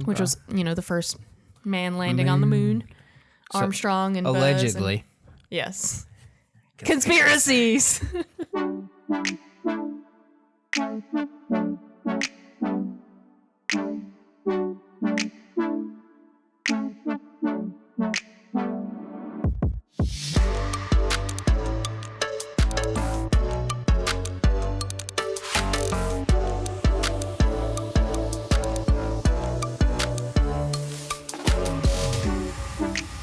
which was, the first man landing on the moon. Armstrong and Buzz. Allegedly. Yes. Conspiracies!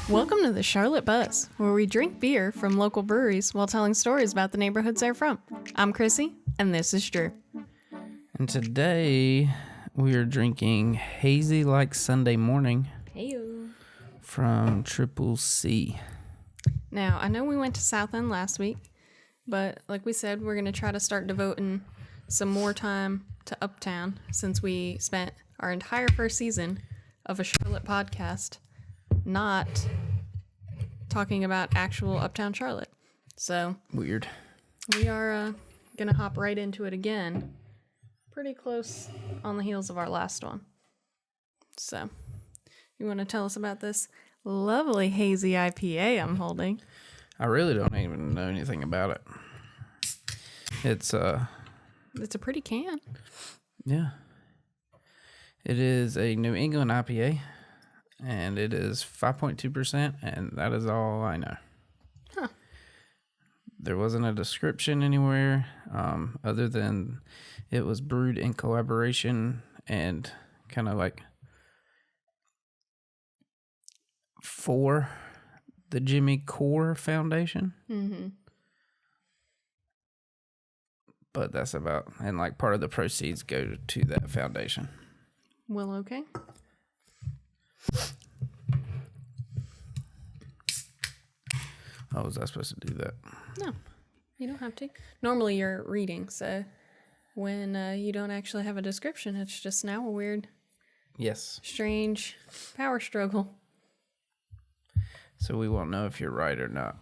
Welcome to the Charlotte Buzz, where we drink beer from local breweries while telling stories about the neighborhoods they're from. I'm Chrissy, and this is Drew. And today we are drinking Hazy Like Sunday Morning from Triple C. Now, I know we went to South End last week, but like we said, we're going to try to start devoting some more time to Uptown since we spent our entire first season of a Charlotte podcast not talking about actual Uptown Charlotte. So weird. We are going to hop right into it again. Pretty close on the heels of our last one. So, you want to tell us about this lovely hazy IPA I'm holding? I really don't even know anything about it. It's a pretty can. Yeah. It is a New England IPA. And it is 5.2%, and that is all I know. Huh. There wasn't a description anywhere, other than it was brewed in collaboration and kind of like for the Jimmy Core Foundation. Mm-hmm. But that's about, and like part of the proceeds go to that foundation. Well, okay. Oh, was I supposed to do that? No, you don't have to. Normally you're reading, so when you don't actually have a description, it's just now a weird, strange power struggle. So we won't know if you're right or not.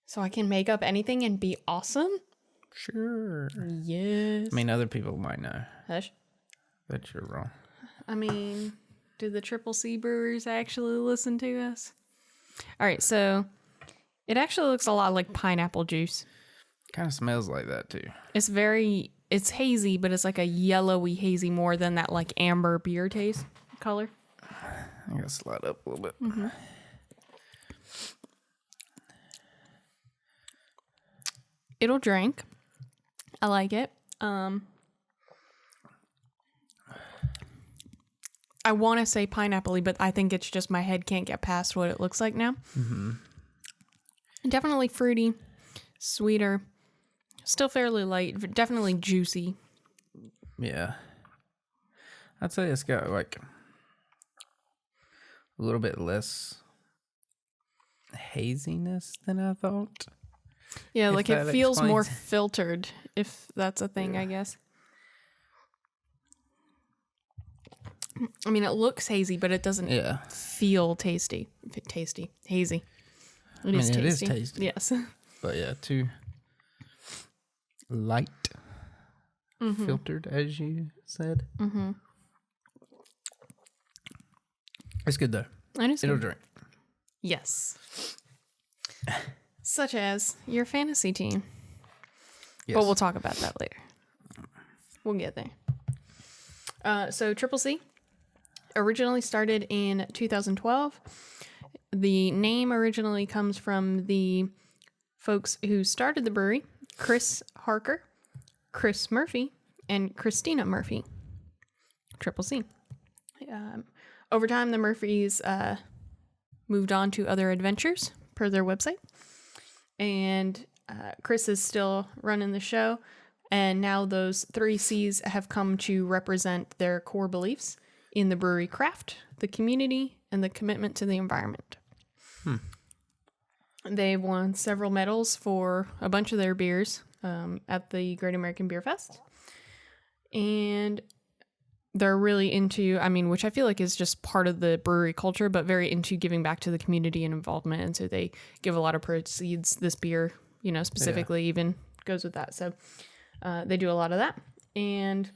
So I can make up anything and be awesome? Sure. Yes. I mean, other people might know. Hush. But you're wrong. I mean, do the Triple C brewers actually listen to us? All right, so it actually looks a lot like pineapple juice. Kind of smells like that too. It's hazy, but it's like a yellowy hazy more than that like amber beer taste color. I gotta slide up a little bit. Mm-hmm. It'll drink. I like it. I want to say pineapple-y, but I think it's just my head can't get past what it looks like now. Mm-hmm. Definitely fruity, sweeter, still fairly light, definitely juicy. Yeah. I'd say it's got like a little bit less haziness than I thought. Yeah, like it feels more filtered, if that's a thing, I guess. I mean, it looks hazy, but it doesn't feel tasty. Hazy. It is tasty. It is tasty. Yes. But yeah, too light filtered, as you said. Mm-hmm. It's good though. It'll drink. Yes. Such as your fantasy team. Yes. But we'll talk about that later. We'll get there. So Triple C originally started in 2012. The name originally comes from the folks who started the brewery, Chris Harker, Chris Murphy, and Christina Murphy. Triple C. Over time, the Murphys moved on to other adventures, per their website. And Chris is still running the show. And now those three C's have come to represent their core beliefs in the brewery craft, the community, and the commitment to the environment. They've won several medals for a bunch of their beers at the Great American Beer Fest. And they're really into, which I feel like is just part of the brewery culture, but very into giving back to the community and involvement. And so they give a lot of proceeds. This beer, specifically even goes with that. So they do a lot of that. And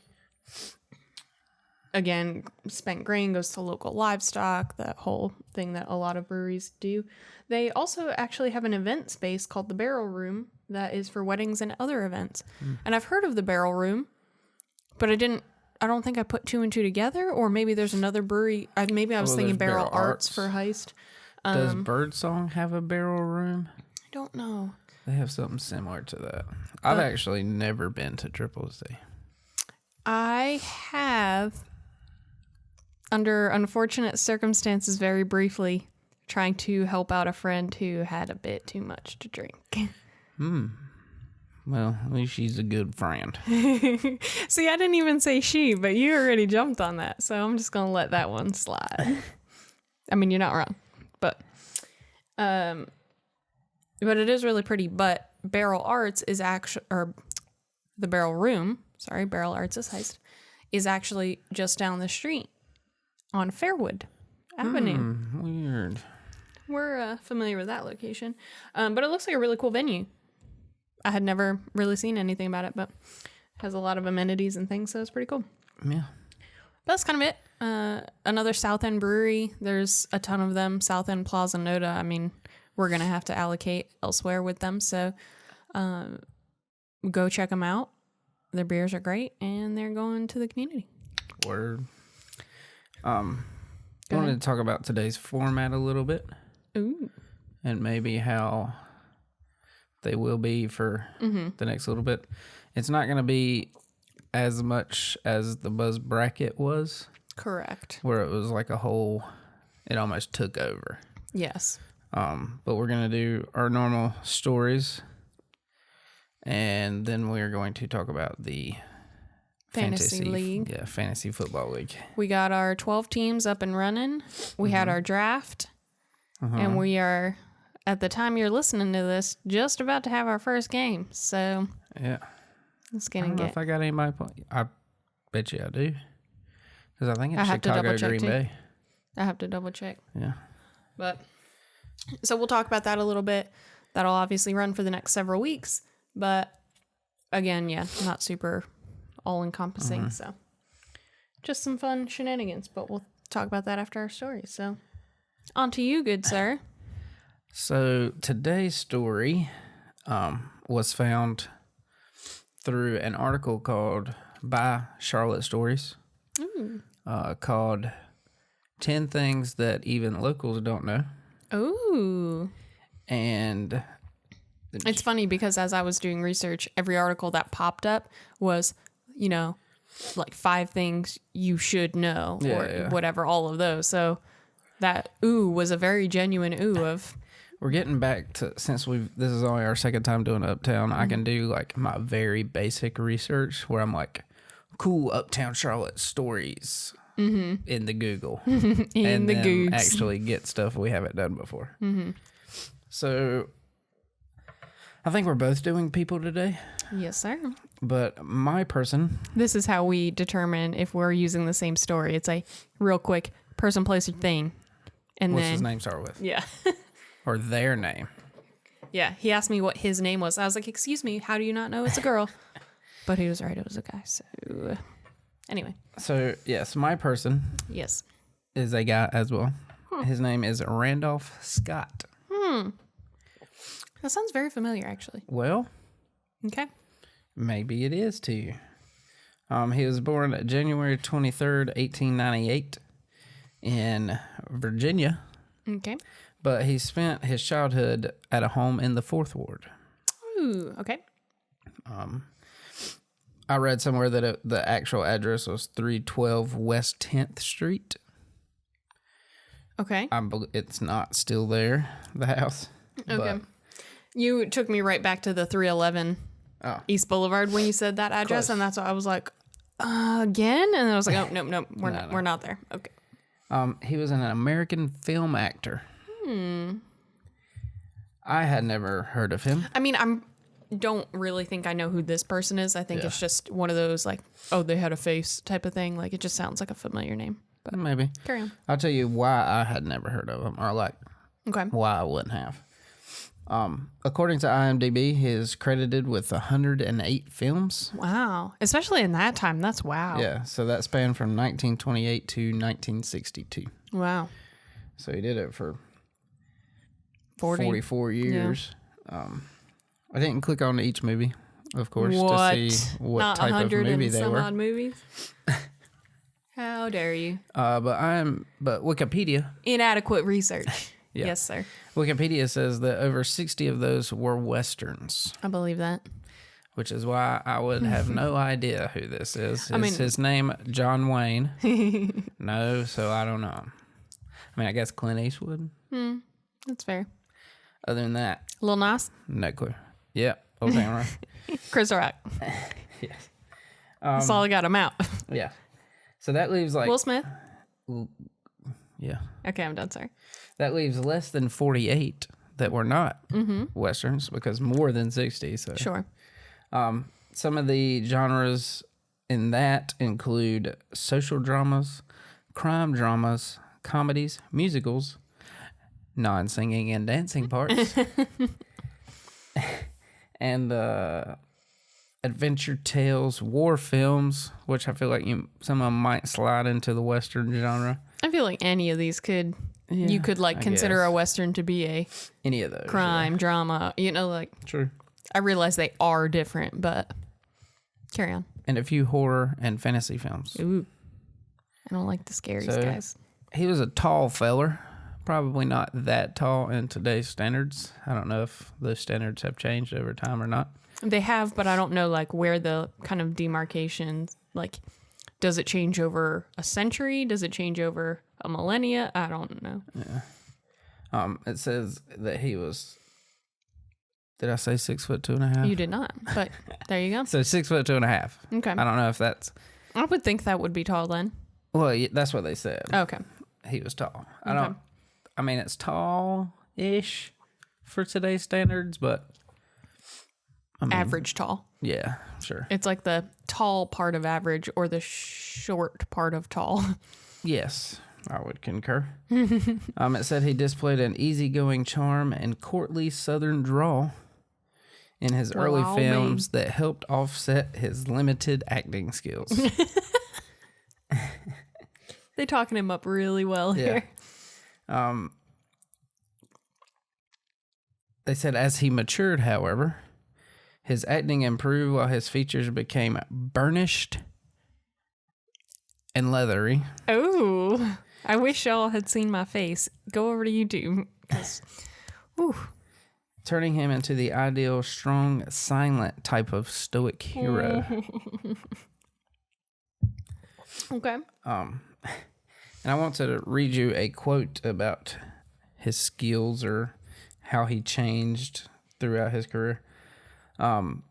again, spent grain goes to local livestock, that whole thing that a lot of breweries do. They also actually have an event space called the Barrel Room that is for weddings and other events. And I've heard of the Barrel Room, but I don't think I put two and two together, or maybe there's another brewery. Maybe I was thinking there's Barrel Barrel Arts for Heist. Does Birdsong have a barrel room? I don't know. They have something similar to that. I've actually never been to Triple C. I have, under unfortunate circumstances, very briefly, trying to help out a friend who had a bit too much to drink. Well, at least she's a good friend. See, I didn't even say she, but you already jumped on that, so I'm just going to let that one slide. I mean, you're not wrong, but it is really pretty. But Barrel Arts is actually, or the Barrel Room, sorry, Barrel Arts is Heist, is actually just down the street on Fairwood Avenue. Weird. We're familiar with that location, but it looks like a really cool venue. I had never really seen anything about it, but it has a lot of amenities and things, so it's pretty cool. Yeah. But that's kind of it. Another South End brewery. There's a ton of them. South End Plaza Noda. I mean, we're going to have to allocate elsewhere with them, so go check them out. Their beers are great, and they're going to the community. Word. Wanted to talk about today's format a little bit. Ooh. And maybe how they will be for the next little bit. It's not going to be as much as the Buzz Bracket was. Correct. Where it was like it almost took over. Yes. But we're going to do our normal stories. And then we're going to talk about the Fantasy League. Yeah, Fantasy Football League. We got our 12 teams up and running. We had our draft. And we are, at the time you're listening to this, just about to have our first game. So, yeah. It's I going don't to know get... if I got anybody. I bet you I do. Because I think it's I have to Chicago, double check Green too. Bay. I have to double check. Yeah. But, so we'll talk about that a little bit. That'll obviously run for the next several weeks. But, again, yeah, not super all-encompassing. So, just some fun shenanigans. But we'll talk about that after our story. So, on to you, good sir. So today's story was found through an article by Charlotte Stories called 10 Things That Even Locals Don't Know. Ooh. And it's funny because as I was doing research, every article that popped up was, like 5 things you should know whatever, all of those. So that ooh was a very genuine ooh of... We're getting back to, since this is only our second time doing Uptown, I can do like my very basic research where I'm like, cool Uptown Charlotte stories in the Google. and then Googs. actually get stuff we haven't done before. So I think we're both doing people today. Yes, sir. But my person... This is how we determine if we're using the same story. It's a real quick person, place, or thing. And What's then... his name start with? Yeah. Or their name. Yeah, he asked me what his name was. I was like, excuse me, how do you not know it's a girl? But he was right, it was a guy. So, anyway. So, yes, my person Yes. is a guy as well. His name is Randolph Scott. That sounds very familiar, actually. Well, Okay. maybe it is to you. He was born January 23rd, 1898 in Virginia. Okay. But he spent his childhood at a home in the 4th Ward. Ooh, okay. I read somewhere that the actual address was 312 West 10th Street. Okay. It's not still there, the house. Okay. You took me right back to the 311 East Boulevard when you said that address, Close. and that's why I was like, again? And I was like, oh, no, we're not there. Okay. He was an American film actor. I had never heard of him. I mean, don't really think I know who this person is. I think it's just one of those like, oh, they had a face type of thing. Like it just sounds like a familiar name. But Maybe. carry on. I'll tell you why I had never heard of him, or like Okay. why I wouldn't have. According to IMDb, he is credited with 108 films. Wow. Especially in that time. That's wow. Yeah, so that spanned from 1928 to 1962. Wow. So he did it for 40. 44 years. I didn't click on each movie, of course, to see what Not type of movie they were. Odd movies? How dare you? But Wikipedia. Inadequate research. Yeah. Yes, sir. Wikipedia says that over 60 of those were Westerns. I believe that. Which is why I would have no idea who this is. Is his name John Wayne? No, so I don't know. I mean, I guess Clint Eastwood. That's fair. Other than that, Lil Nas? no clue. Yeah, old camera. Chris Rock. Yes. That's all I got him out. Yeah. So that leaves like... Will Smith? Yeah. Okay, I'm done, sorry. That leaves less than 48 that were not Westerns, because more than 60. So Sure. some of the genres in that include social dramas, crime dramas, comedies, musicals, non-singing and dancing parts, and adventure tales, war films, which I feel like some of them might slide into the Western genre. I feel like any of these you could like consider a Western to be a any of those crime, drama, like. True. I realize they are different, but carry on. And a few horror and fantasy films. Ooh. I don't like the scaries, guys. He was a tall feller. Probably not that tall in today's standards. I don't know if those standards have changed over time or not. They have, but I don't know like where the kind of demarcation, like, does it change over a century? Does it change over a millennia? I don't know. Yeah. It says that he was, did I say 6'2.5"? You did not, but there you go. So 6'2.5". Okay. I don't know if that's... I would think that would be tall then. Well, that's what they said. Okay. He was tall. I mean, it's tall-ish for today's standards, but... Average tall. Yeah, sure. It's like the tall part of average or the short part of tall. Yes, I would concur. It said he displayed an easygoing charm and courtly southern drawl in his early films that helped offset his limited acting skills. They're talking him up really well here. They said as he matured, however, his acting improved while his features became burnished and leathery. Oh, I wish y'all had seen my face. Go over to YouTube. Turning him into the ideal strong, silent type of stoic hero. Okay. And I want to read you a quote about his skills or how he changed throughout his career. The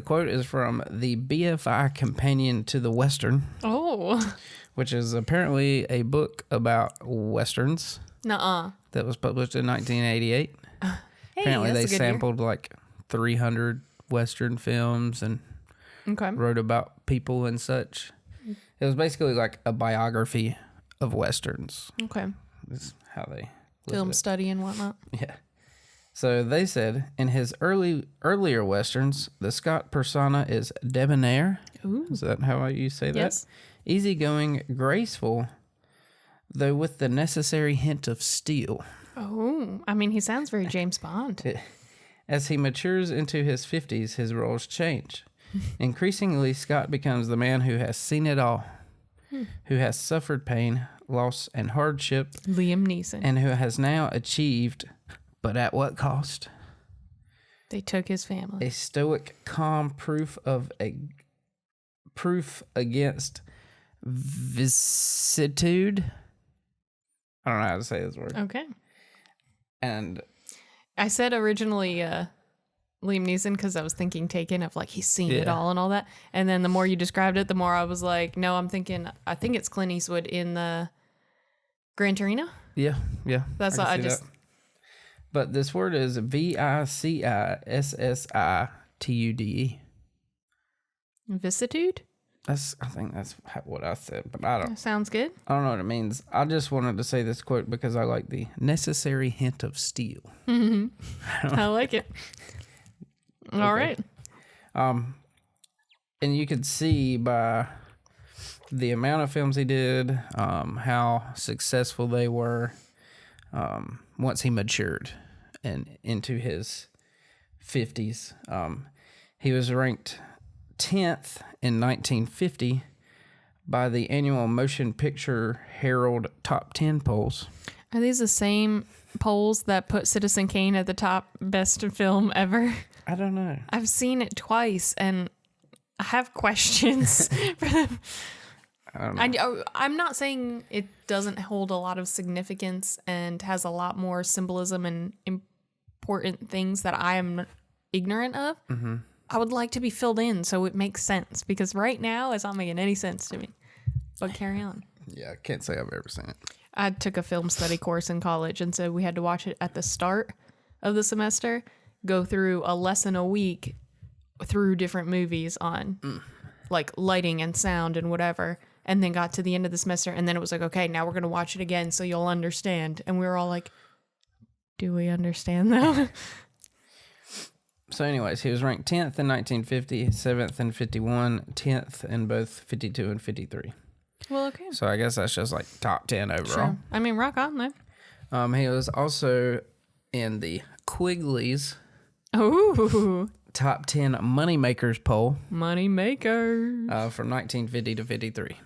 quote is from the BFI Companion to the Western. Oh. Which is apparently a book about Westerns. Nuh-uh. That was published in 1988. Hey, apparently they that's a good sampled like 300 Western films and wrote about people and such. It was basically like a biography of Westerns. Okay. Is how they film study and whatnot. Yeah. So they said in his earlier Westerns, the Scott persona is debonair. Ooh. Is that how you say that? Yes. Easygoing, graceful, though with the necessary hint of steel. Oh, I mean, he sounds very James Bond. As he matures into his 50s, his roles change. Increasingly, Scott becomes the man who has seen it all, who has suffered pain, loss, and hardship. Liam Neeson. And who has now achieved, but at what cost? They took his family. A stoic, calm proof against vicissitude. I don't know how to say this word. Okay. And I said originally Liam Neeson because I was thinking Taken of like he's seen it all and all that. And then the more you described it, the more I was like, no, I think it's Clint Eastwood in the Gran Torino. Yeah. That's what I just... That. But this word is vicissitude. Vicissitude? I think that's what I said, but I don't Sounds good. know what it means. I just wanted to say this quote because I like the necessary hint of steel. I like it. All right. And you could see by the amount of films he did, how successful they were, once he matured and into his 50s. He was ranked 10th in 1950 by the annual Motion Picture Herald Top 10 polls. Are these the same polls that put Citizen Kane at the top best film ever? I don't know. I've seen it twice, and I have questions for them. I don't know. I'm not saying it doesn't hold a lot of significance and has a lot more symbolism and important things that I am ignorant of. Mm-hmm. I would like to be filled in so it makes sense, because right now it's not making any sense to me. But carry on. Yeah, I can't say I've ever seen it. I took a film study course in college, and so we had to watch it at the start of the semester, go through a lesson a week through different movies on like lighting and sound and whatever, and then got to the end of the semester, and then it was like, okay, now we're going to watch it again so you'll understand. And we were all like, do we understand though? So anyways, he was ranked 10th in 1950, 7th in 51, 10th in both 52 and 53. Well, okay. So I guess that's just like top 10 overall. Sure. I mean, rock on though. He was also in the Quigley's Ooh, top 10 moneymakers poll money maker. from 1950 to 53.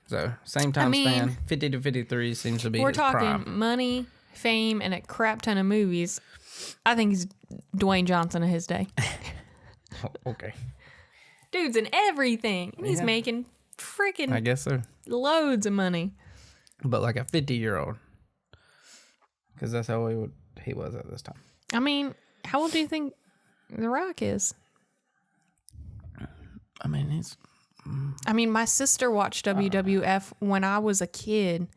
So same time span, 50 to 53 seems to be We're his talking prime. money, fame, and a crap ton of movies. I think he's Dwayne Johnson of his day. Oh, okay. Dude's in everything. And he's Yeah. making I freaking guess so. loads of money. But like a 50-year-old. Because that's how he was at this time. I mean, how old do you think The Rock is? I mean, my sister watched WWF when I was a kid,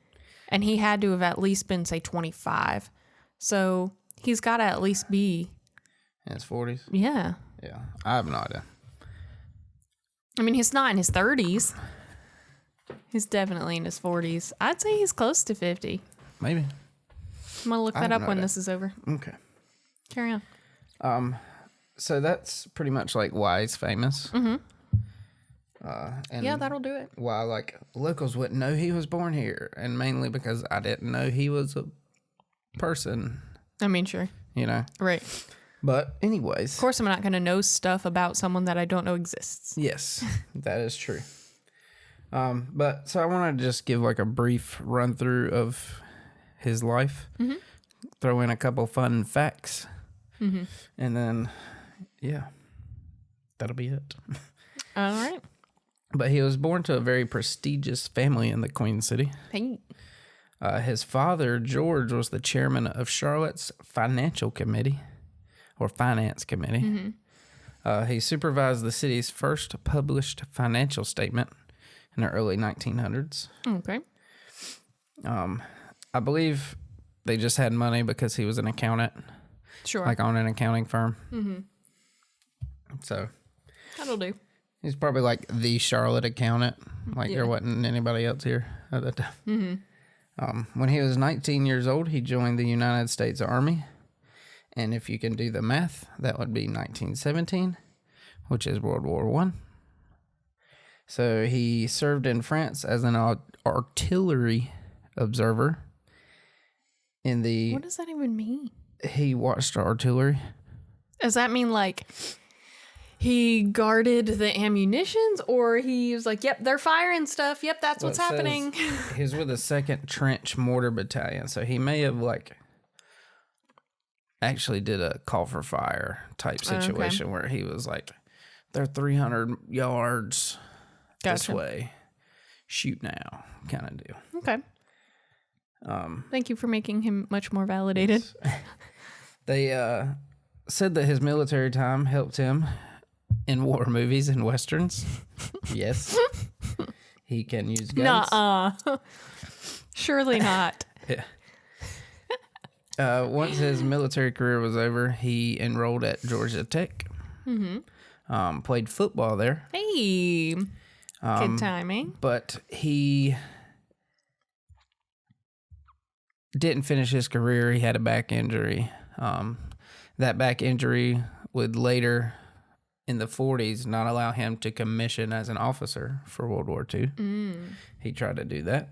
and he had to have at least been, say, 25. So he's got to at least be in his 40s. Yeah. Yeah, I have no idea. I mean, he's not in his 30s. He's definitely in his 40s. I'd say he's close to 50. Maybe. I'm going to look that up when this is over. Okay. Carry on. So that's pretty much like why he's famous. Mm-hmm. And Yeah, that'll do it. why like locals wouldn't know he was born here, and mainly because I didn't know he was a person. I mean, sure. You know. Right. But anyways. Of course, I'm not going to know stuff about someone that I don't know exists. Yes, that is true. But so I want to just give like a brief run through of his life. Mm-hmm. Throw in a couple fun facts. Mm-hmm. And then, yeah, that'll be it. All right. But he was born to a very prestigious family in the Queen City. Hey. His father, George, was the chairman of Charlotte's Financial Committee, or Finance Committee. Mm-hmm. He supervised the city's first published financial statement in the early 1900s. Okay. I believe they just had money because he was an accountant. Sure. Like on an accounting firm. Mm-hmm. So. That'll do. He's probably like the Charlotte accountant. Like there wasn't anybody else here at that time. Mm-hmm. When he was 19 years old, he joined the United States Army. And if you can do the math, that would be 1917, which is World War I. So he served in France as an artillery observer. What does that even mean? He watched artillery. Does that mean like he guarded the ammunitions, or he was like, yep, they're firing stuff. Yep, that's what's happening. He was with the 2nd Trench Mortar Battalion. So he may have like actually did a call for fire type situation where he was like, they're 300 yards this way. Shoot now kind of deal. Okay. Thank you for making him much more validated. They said that his military time helped him in war movies and westerns. Yes. He can use guns. Nuh-uh. Surely not. Yeah. Once his military career was over, he enrolled at Georgia Tech. Mm-hmm. Played football there. Hey. Good timing. But he didn't finish his career. He had a back injury. That back injury would later, in the 40s, not allow him to commission as an officer for World War II. He tried to do that,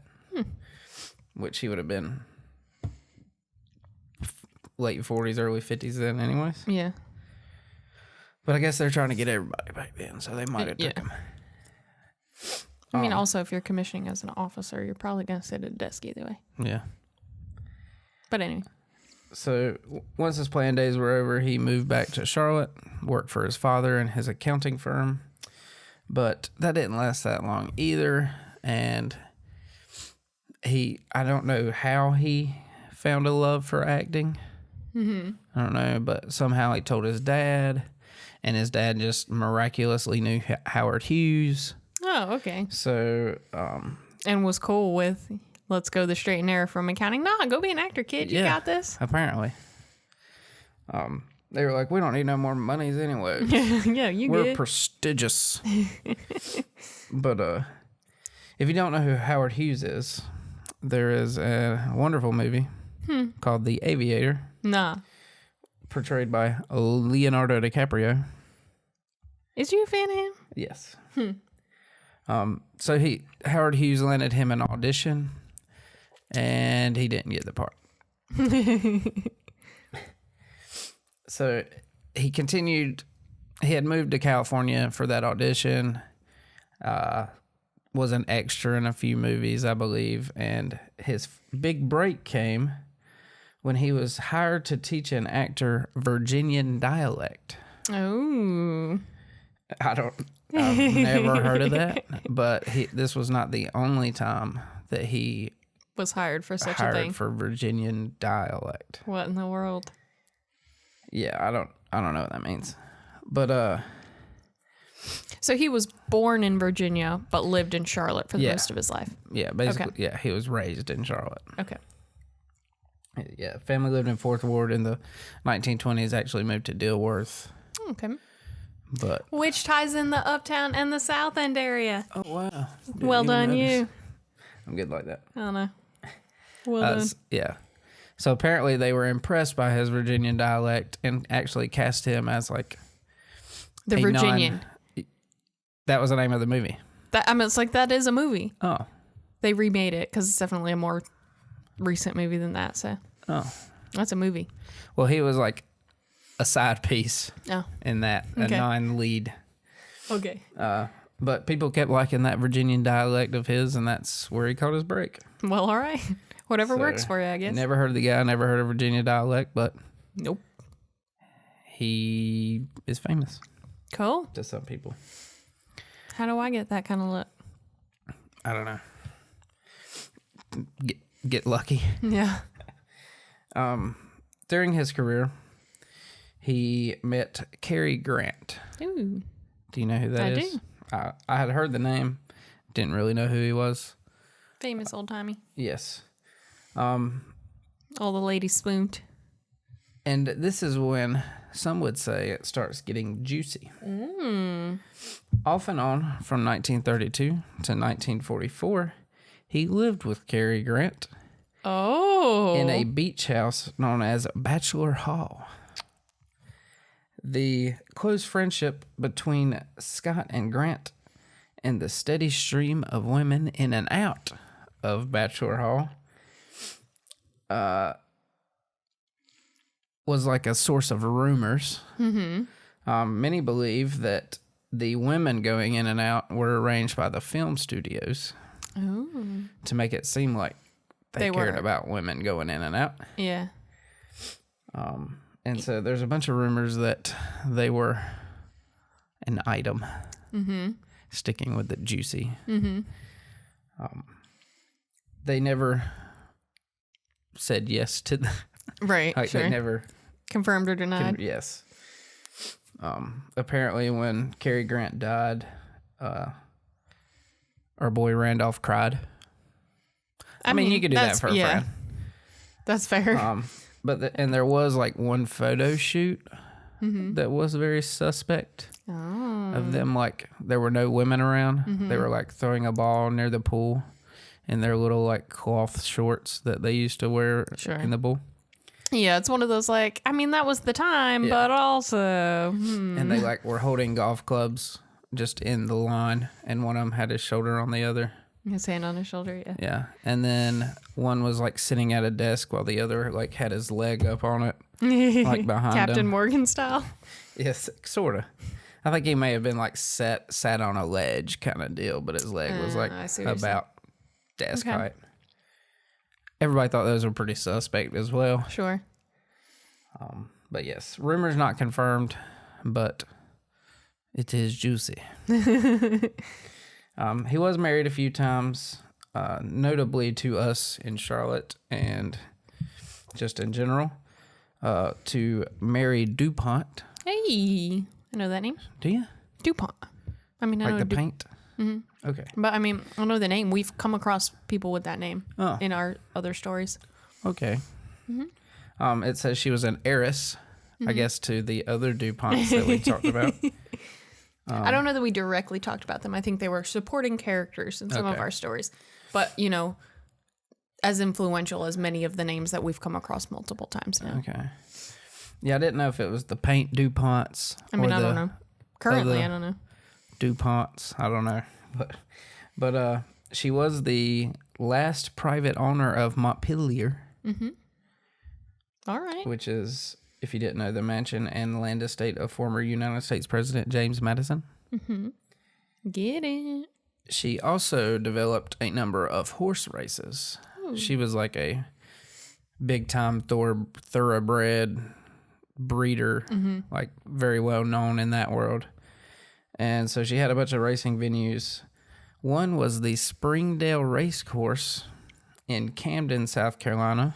which he would have been late 40s, early 50s then anyways. Yeah. But I guess they're trying to get everybody back then, so they might have took him. I mean, also, if you're commissioning as an officer, you're probably going to sit at a desk either way. Yeah. But anyway. So once his playing days were over, he moved back to Charlotte, worked for his father and his accounting firm. But that didn't last that long either. And I don't know how he found a love for acting. I don't know, but somehow he told his dad, and his dad just miraculously knew Howard Hughes. Oh, okay. So, and was cool with, let's go the straight and narrow from accounting. Nah, go be an actor, kid. You got this. Apparently. They were like, we don't need no more monies anyway. Yeah, We're good. prestigious. But if you don't know who Howard Hughes is, there is a wonderful movie called The Aviator. Nah. Portrayed by Leonardo DiCaprio. Is you a fan of him? Yes. So Howard Hughes landed him an audition, and he didn't get the part. So he continued. He had moved to California for that audition. Was an extra in a few movies, I believe, and his big break came when he was hired to teach an actor Virginian dialect. Oh. I've never heard of that, but this was not the only time that he was hired for such a thing. For Virginian dialect. What in the world? Yeah, I don't know what that means. But so he was born in Virginia but lived in Charlotte for the rest of his life. Yeah, basically he was raised in Charlotte. Okay. Yeah, family lived in Fourth Ward in the 1920s, actually moved to Dilworth. Okay. But which ties in the Uptown and the South End area. Oh, wow. Well done, you. I'm good like that. I don't know. Well done. Yeah. So apparently they were impressed by his Virginian dialect and actually cast him as like the Virginian. That was the name of the movie. It's like that is a movie. Oh. They remade it because it's definitely a more recent movie than that. So. Oh. That's a movie. Well, he was like a side piece in that, a non-lead. Okay. But people kept liking that Virginian dialect of his, and that's where he caught his break. Well, all right. Whatever works for you, I guess. Never heard of the guy, never heard of Virginia dialect, but nope. He is famous. Cool. To some people. How do I get that kind of look? I don't know. Get lucky. Yeah. During his career, he met Cary Grant. Ooh. Do you know who that is? I do. I had heard the name, didn't really know who he was. Famous old timey. Yes. All the ladies swooned. And this is when some would say it starts getting juicy. Off and on from 1932 to 1944, he lived with Cary Grant. Oh. In a beach house known as Bachelor Hall. The close friendship between Scott and Grant and the steady stream of women in and out of Bachelor Hall was like a source of rumors. Mm-hmm. Many believe that the women going in and out were arranged by the film studios to make it seem like they cared about women going in and out. Yeah. And so there's a bunch of rumors that they were an item. Mm-hmm. Sticking with the juicy. Mm-hmm. They never said yes to the... Right, like sure. They never... Confirmed or denied. Yes. Apparently when Cary Grant died, our boy Randolph cried. I mean, you could do that for a friend. That's fair. And there was like one photo shoot that was very suspect. Oh. of them, like, there were no women around. They were, like, throwing a ball near the pool in their little, like, cloth shorts that they used to wear in the pool. Yeah, it's one of those, like, I mean, that was the time, but also... And they, like, were holding golf clubs just in the line, and one of them had his shoulder on the other. His hand on his shoulder, yeah. Yeah, and then one was, like, sitting at a desk while the other, like, had his leg up on it, like, behind Captain him. Morgan style. Yes, sort of. I think he may have been, like, sat on a ledge kind of deal, but his leg was, like, about desk height. Everybody thought those were pretty suspect as well. Sure. But yes, rumors not confirmed, but it is juicy. He was married a few times, notably to us in Charlotte and just in general, to Mary DuPont. Hey, I know that name. Do you? DuPont. I mean, I know the paint? Mm-hmm. Okay. But I mean, I know the name. We've come across people with that name in our other stories. Okay. Mm-hmm. It says she was an heiress, I guess, to the other DuPonts that we talked about. I don't know that we directly talked about them. I think they were supporting characters in some of our stories. But, you know, as influential as many of the names that we've come across multiple times now. Okay. Yeah, I didn't know if it was the paint DuPonts. I mean, I don't know. Currently, I don't know. DuPonts, I don't know. But she was the last private owner of Montpelier. Mm-hmm. All right. Which is, if you didn't know, the mansion and land estate of former United States President James Madison. Mm-hmm. Get it. She also developed a number of horse races. Ooh. She was like a big-time thoroughbred breeder, like very well known in that world. And so she had a bunch of racing venues. One was the Springdale Racecourse in Camden, South Carolina,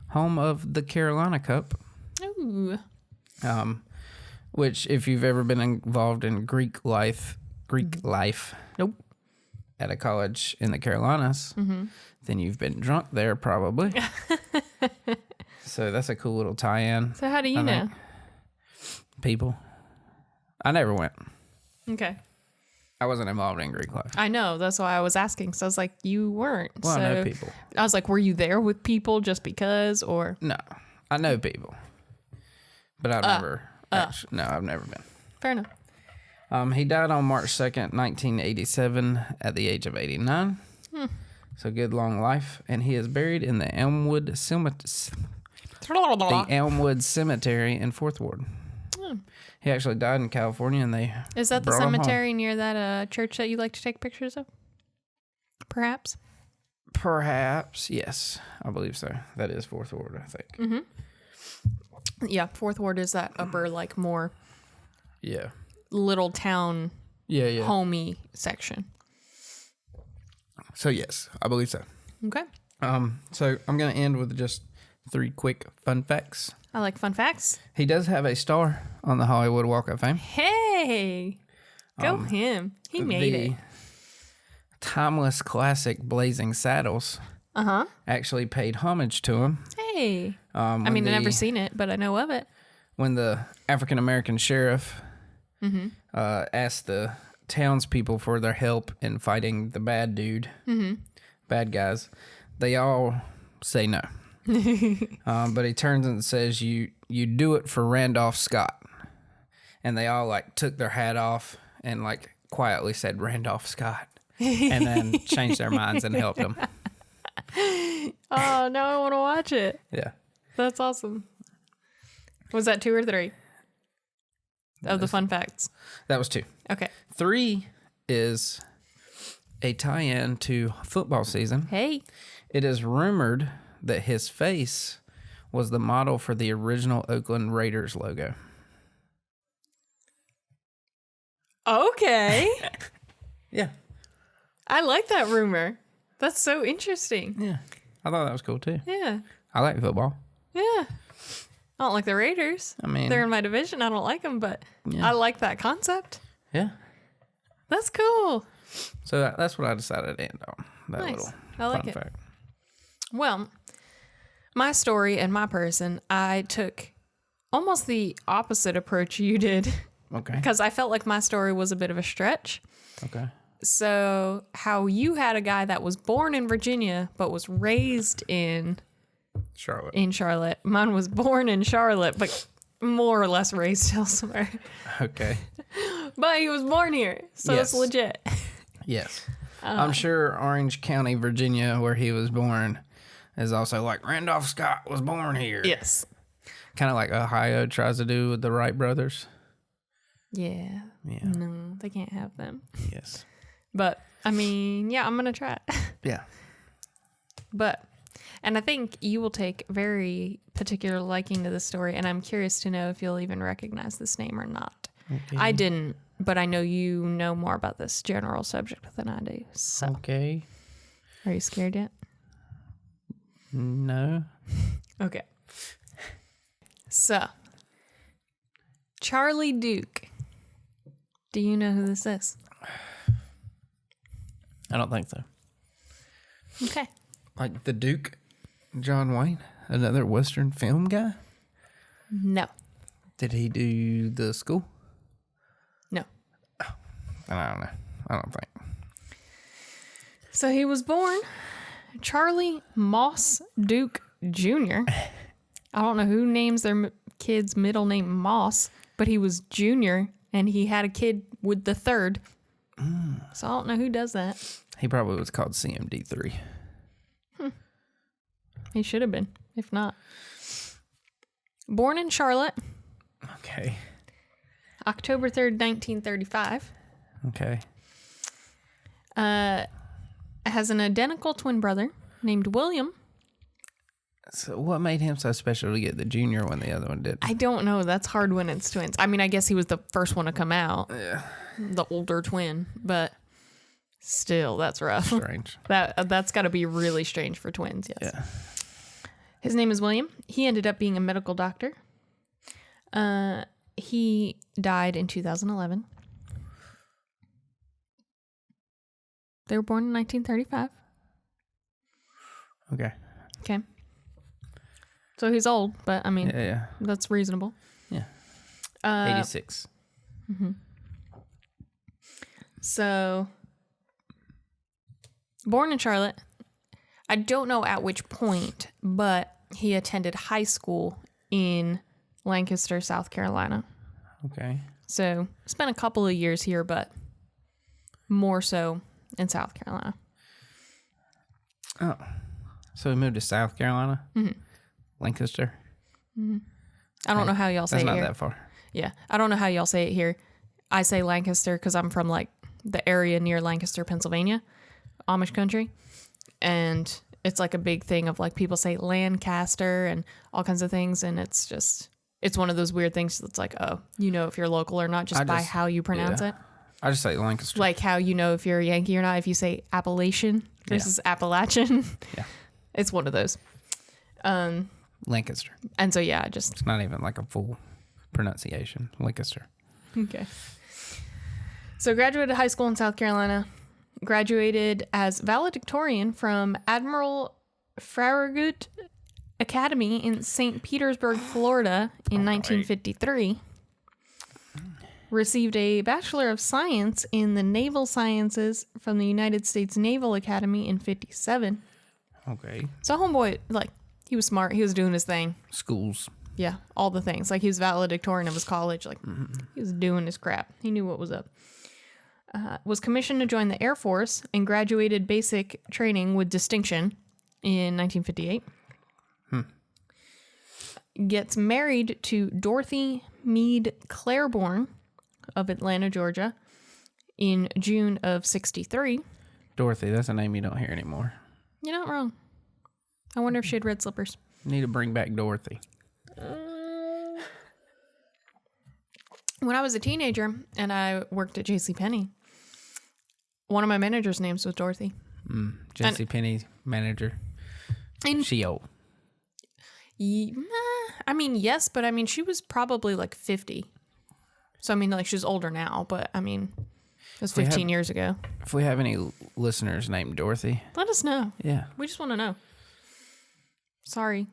home of the Carolina Cup. Ooh. Which, if you've ever been involved in Greek life, nope, at a college in the Carolinas, then you've been drunk there probably. So that's a cool little tie-in. So how do you know? People. I never went. Okay. I wasn't involved in Greek life. I know. That's why I was asking. So I was like, you weren't. Well, so I know people. I was like, were you there with people just because, or? No. I know people. But I've never. No, I've never been. Fair enough. He died on March 2nd, 1987 at the age of 89. So good long life. And he is buried in the Elmwood Cemetery in Fourth Ward. He actually died in California, and they Is that the cemetery near that church that you like to take pictures of? Perhaps? Perhaps, yes. I believe so. That is Fourth Ward, I think. Mm-hmm. Yeah, Fourth Ward is that upper, like, more little town homey section. So, yes, I believe so. Okay. So, I'm going to end with just 3 quick fun facts. I like fun facts. He does have a star on the Hollywood Walk of Fame. Hey, go him. He made it. Timeless classic Blazing Saddles actually paid homage to him. Hey. I mean, I've never seen it, but I know of it. When the African-American sheriff asked the townspeople for their help in fighting the bad guys, they all say no. But he turns and says, you do it for Randolph Scott. And they all like took their hat off and like quietly said Randolph Scott and then changed their minds and helped him. Oh, now I want to watch it. Yeah. That's awesome. Was that 2 or 3 of the fun facts? That was 2. Okay. 3 is a tie-in to football season. Hey. It is rumored that his face was the model for the original Oakland Raiders logo. Okay. Yeah. I like that rumor. That's so interesting. Yeah. I thought that was cool too. Yeah. I like football. Yeah. I don't like the Raiders. I mean, they're in my division. I don't like them, but I like that concept. Yeah. That's cool. So that's what I decided to end on. That nice. little fun fact. Well, my story and my person, I took almost the opposite approach you did Okay. Because I felt like my story was a bit of a stretch. Okay. So how you had a guy that was born in Virginia but was raised in Charlotte. Mine was born in Charlotte but more or less raised elsewhere. Okay. But he was born here, so Yes. it's legit. Yes. I'm sure Orange County, Virginia, where he was born, is also like Randolph Scott was born here. Yes. Kind of like Ohio tries to do with the Wright brothers. Yeah. Yeah. No, they can't have them. Yes. But, I mean, yeah, I'm going to try it. Yeah. And I think you will take very particular liking to this story, and I'm curious to know if you'll even recognize this name or not. Okay. I didn't, but I know you know more about this general subject than I do. So, Okay. are you scared yet? No. Okay. So, Charlie Duke. Do you know who this is? I don't think so. Okay. Like the Duke, John Wayne, another Western film guy? No. Did he do The School? No. I don't know. I don't think. So he was born Charlie Moss Duke Jr. I don't know who names their kid's middle name Moss, but he was Junior, and he had a kid with the third. So I don't know who does that. He probably was called CMD3. He should have been, if not. Born in Charlotte, Okay. October 3rd, 1935. Okay. Has an identical twin brother named William. So what made him so special to get the junior when the other one did? I don't know. That's hard when it's twins. I mean, I guess he was the first one to come out. Yeah. The older twin, but still, that's rough. Strange. That's got to be really strange for twins, yes. Yeah. His name is William. He ended up being a medical doctor. He died in 2011. They were born in 1935. Okay. Okay. So he's old, but I mean, Yeah. that's reasonable. Yeah. 86. So, born in Charlotte. I don't know at which point, but he attended high school in Lancaster, South Carolina. Okay. So, spent a couple of years here, but more so in South Carolina. Oh. So we moved to South Carolina? Mm-hmm. Lancaster? I don't know how y'all say That's it not here. that far. Yeah. I don't know how y'all say it here. I say Lancaster because I'm from like the area near Lancaster, Pennsylvania, Amish country. And it's like a big thing of like people say Lancaster and all kinds of things. And it's just, it's one of those weird things that's like, oh, you know if you're local or not just by how you pronounce it. I just say Lancaster. Like how you know if you're a Yankee or not if you say Appalachian versus Appalachian. Yeah. It's one of those. Lancaster. And so, yeah, just... It's not even like a full pronunciation. Lancaster. Okay. So graduated high school in South Carolina. Graduated as valedictorian from Admiral Farragut Academy in St. Petersburg, Florida in 1953. Received a Bachelor of Science in the Naval Sciences from the United States Naval Academy in 57. Okay. So homeboy, like, he was smart. He was doing his thing. Schools. Yeah, all the things. Like, he was valedictorian of his college. Like, he was doing his crap. He knew what was up. Was commissioned to join the Air Force and graduated basic training with distinction in 1958. Gets married to Dorothy Meade Claiborne of Atlanta, Georgia in June of 63. Dorothy, that's a name you don't hear anymore. You're not wrong. I wonder if she had red slippers. Need to bring back Dorothy. When I was a teenager and I worked at JCPenney, one of my managers' names was Dorothy. JCPenney manager. And She old. I mean, yes, but I mean, she was probably like 50. So, I mean, like, she's older now, but I mean, it was 15 years ago. If we have any listeners named Dorothy. Let us know. Yeah. We just want to know. Sorry.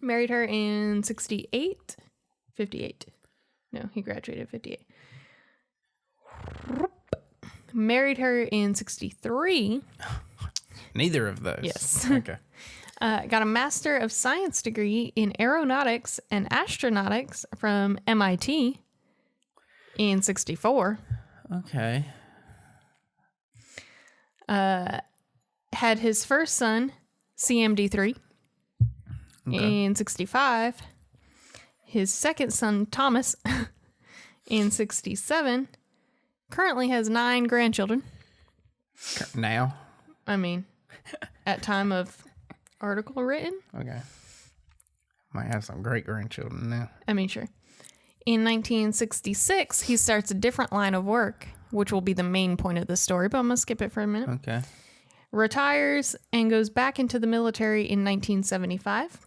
Married her in 68 58. No, he graduated 58. Married her in 63. Neither of those. Yes. Okay. Got a Master of Science degree in Aeronautics and Astronautics from MIT in 64. Okay. Had his first son, CMD3, in 65. His second son, Thomas, in 67. Currently has 9 grandchildren. Now? I mean, at time of article written. Okay. Might have some great-grandchildren now. I mean, sure. In 1966, he starts a different line of work, which will be the main point of the story, but I'm going to skip it for a minute. Okay. Retires and goes back into the military in 1975.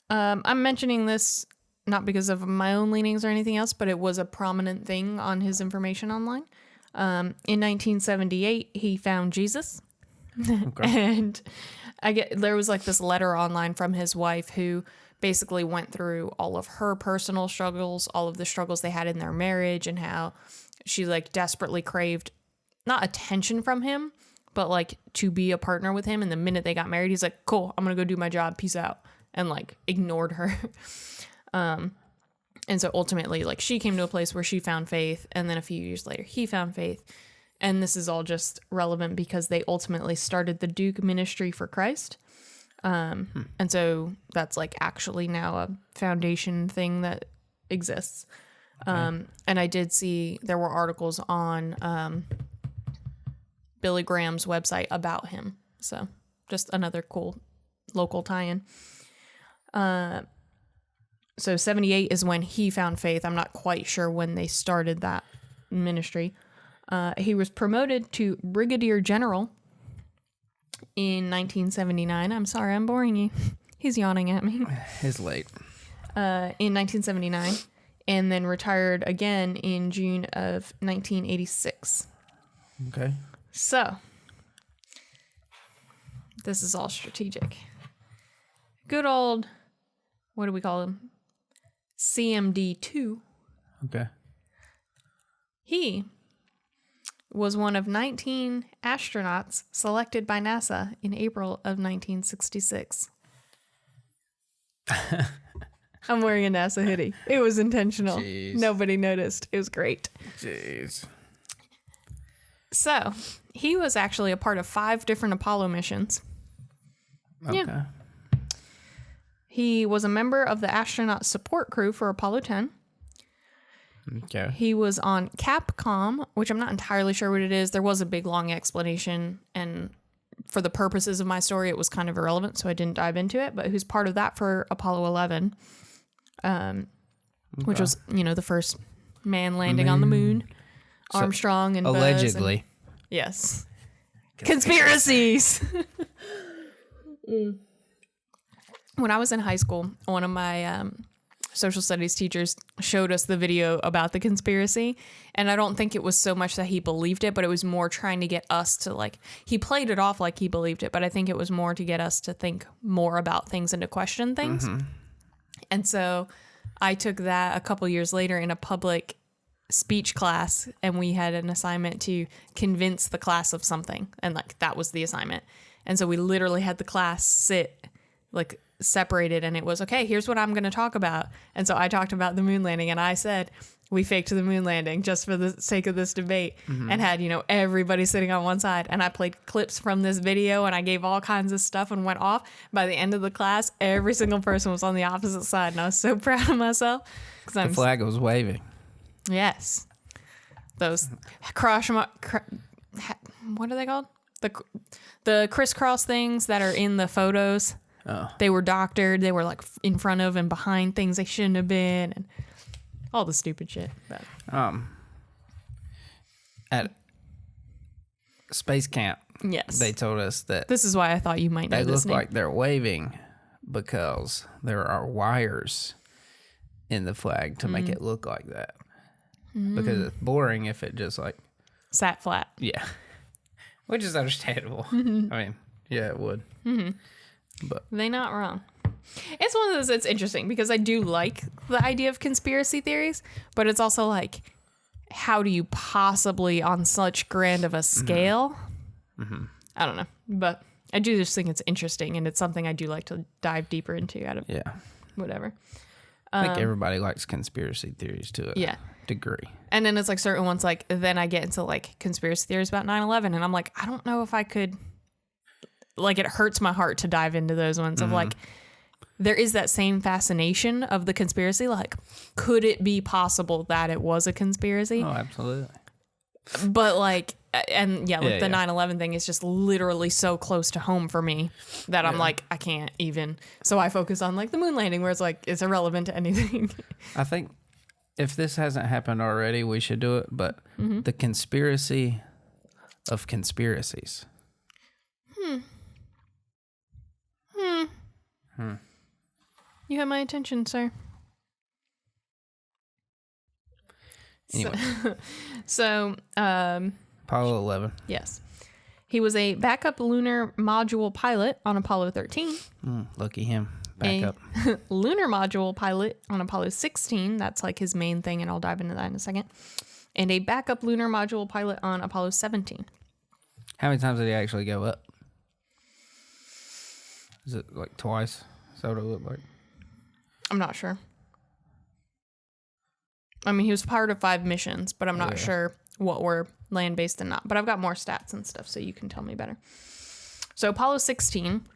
I'm mentioning this not because of my own leanings or anything else, but it was a prominent thing on his information online. In 1978, he found Jesus. Okay. And there was like this letter online from his wife who basically went through all of her personal struggles, all of the struggles they had in their marriage, and how she like desperately craved not attention from him, but like to be a partner with him. And the minute they got married, he's like, cool, I'm going to go do my job. Peace out. And like ignored her. And so ultimately, like, she came to a place where she found faith, and then a few years later, he found faith. And this is all just relevant because they ultimately started the Duke Ministry for Christ. And so that's like actually now a foundation thing that exists. Okay. And I did see there were articles on Billy Graham's website about him. So just another cool local tie-in. So 78 is when he found faith. I'm not quite sure when they started that ministry. He was promoted to brigadier general in 1979. I'm sorry, I'm boring you. He's yawning at me. It's late. In 1979, and then retired again in June of 1986. Okay. So, this is all strategic. Good old, what do we call him? CMD2. Okay. He was one of 19 astronauts selected by NASA in April of 1966. I'm wearing a NASA hoodie. It was intentional. Jeez. Nobody noticed. It was great. Jeez. So, he was actually a part of 5 different Apollo missions. Okay. Yeah. He was a member of the astronaut support crew for Apollo 10. Okay. He was on Capcom, which I'm not entirely sure what it is. There was a big, long explanation, and for the purposes of my story, it was kind of irrelevant, so I didn't dive into it. But who's part of that for Apollo 11, which was, the first man landing on the moon. So, Armstrong and Buzz. Allegedly. Yes. Conspiracies. When I was in high school, one of my social studies teachers showed us the video about the conspiracy. And I don't think it was so much that he believed it, but it was more trying to get us to he played it off like he believed it, but I think it was more to get us to think more about things and to question things. Mm-hmm. And so I took that a couple years later in a public speech class, and we had an assignment to convince the class of something. And that was the assignment. And so we literally had the class sit separated, and it was, okay, here's what I'm going to talk about. And so I talked about the moon landing, and I said, we faked the moon landing just for the sake of this debate. Mm-hmm. And had, everybody sitting on one side. And I played clips from this video, and I gave all kinds of stuff and went off. By the end of the class, every single person was on the opposite side. And I was so proud of myself. The flag was waving. Yes. Those what are they called? The crisscross things that are in the photos. Oh. They were doctored. They were in front of and behind things they shouldn't have been, and all the stupid shit. But. At space camp, yes, they told us that this is why I thought you might know they this look name. like they're waving because there are wires in the flag to make it look like that. Because it's boring if it just sat flat. Yeah, which is understandable. Mm-hmm. I mean, yeah, it would. Mm-hmm. But they not wrong. It's one of those that's interesting because I do like the idea of conspiracy theories, but it's also like, how do you possibly on such grand of a scale? I don't know, but I do just think it's interesting, and it's something I do like to dive deeper into out of whatever. I think everybody likes conspiracy theories to a degree. And then it's like certain ones, like then I get into like conspiracy theories about 9/11, and I'm like, I don't know if I could, like, it hurts my heart to dive into those ones of like, there is that same fascination of the conspiracy. Like, could it be possible that it was a conspiracy? Oh, absolutely. But like, and the 9/11 thing is just literally so close to home for me that I'm like, I can't even. So I focus on like the moon landing, where it's like, it's irrelevant to anything. I think if this hasn't happened already, we should do it. But the conspiracy of conspiracies. You have my attention, sir. Anyway. So, Apollo 11. yes. He was a backup lunar module pilot on Apollo 13. Lucky him. Backup. Lunar module pilot on Apollo 16. That's like his main thing, and I'll dive into that in a second. And a backup lunar module pilot on Apollo 17. How many times did he actually go up? Is it like twice? Is that what it looked like? I'm not sure. I mean, he was part of 5 missions, but I'm not sure what were land-based and not. But I've got more stats and stuff, so you can tell me better. So Apollo 16,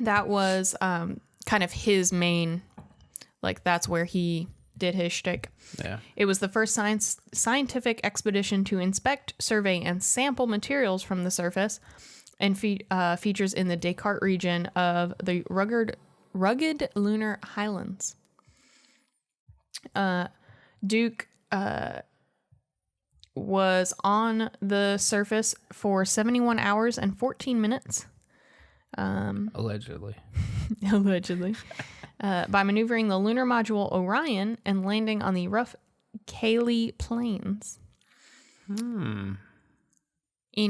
that was kind of his main, like, that's where he did his shtick. Yeah. It was the first scientific expedition to inspect, survey, and sample materials from the surface, and features in the Descartes region of the rugged lunar highlands. Duke was on the surface for 71 hours and 14 minutes. Allegedly. Allegedly. By maneuvering the lunar module Orion and landing on the rough Cayley Plains. In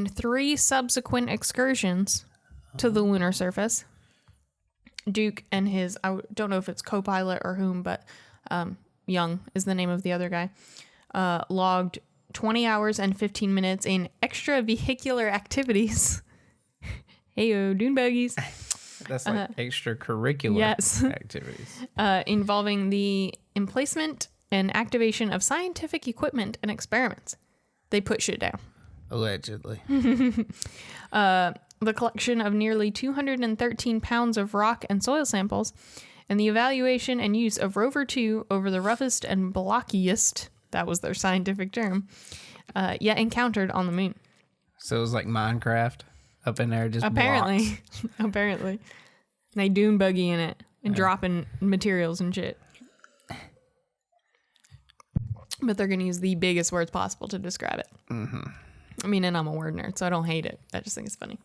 3 subsequent excursions to the lunar surface, Duke and his, I don't know if it's co-pilot or whom, but Young is the name of the other guy, logged 20 hours and 15 minutes in extra-vehicular activities. Heyo, dune buggies. That's like extracurricular activities. Involving the emplacement and activation of scientific equipment and experiments. They put shit down. Allegedly. The collection of nearly 213 pounds of rock and soil samples, and the evaluation and use of Rover 2 over the roughest and blockiest, that was their scientific term, yet encountered on the moon. So it was like Minecraft up in there, just apparently. blocks. Apparently. And they dune buggy in it and dropping materials and shit. But they're going to use the biggest words possible to describe it. I mean, and I'm a word nerd, so I don't hate it. I just think it's funny.